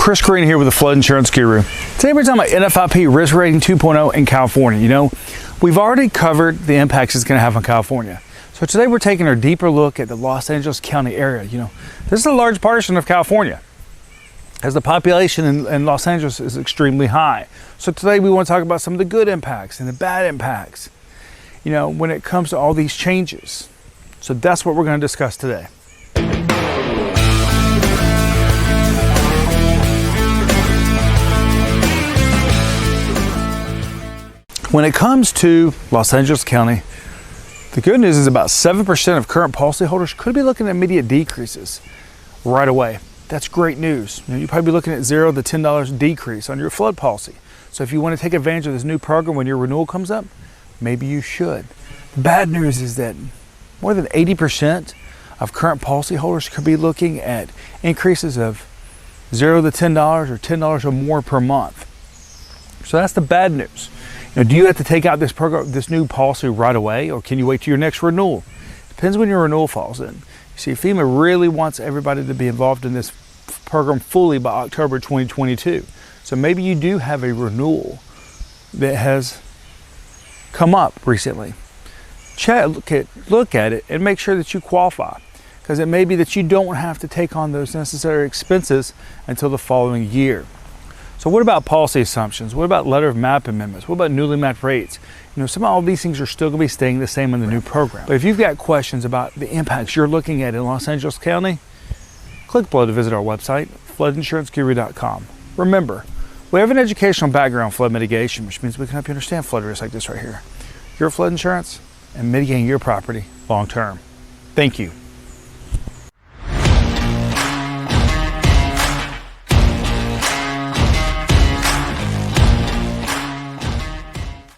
Risk Rating here with the Flood Insurance Guru. Today we're talking about NFIP Risk Rating 2.0 in California. You know, we've already covered the impacts it's going to have on California. So today we're taking a deeper look at the Los Angeles County area. You know, this is a large portion of California, as the population in Los Angeles is extremely high. So today we want to talk about some of the good impacts and the bad impacts, you know, when it comes to all these changes. So that's what we're going to discuss today. When it comes to Los Angeles County, the good news is about 7% of current policyholders could be looking at immediate decreases right away. That's great news. You know, you'd probably be looking at $0 to $10 decrease on your flood policy. So if you want to take advantage of this new program when your renewal comes up, maybe you should. The bad news is that more than 80% of current policyholders could be looking at increases of $0 to $10 or $10 or more per month. So that's the bad news. Now, do you have to take out this program, this new policy right away, or can you wait till your next renewal? Depends when your renewal falls in. You see, FEMA really wants everybody to be involved in this program fully by October 2022. So maybe you do have a renewal that has come up recently. Look at it and make sure that you qualify, because it may be that you don't have to take on those necessary expenses until the following year. So what about policy assumptions? What about letter of map amendments? What about newly mapped rates? You know, some of all these things are still going to be staying the same in the new program. But if you've got questions about the impacts you're looking at in Los Angeles County, click below to visit our website, floodinsuranceguru.com. Remember, we have an educational background in flood mitigation, which means we can help you understand flood risks like this right here. Your flood insurance and mitigating your property long term. Thank you.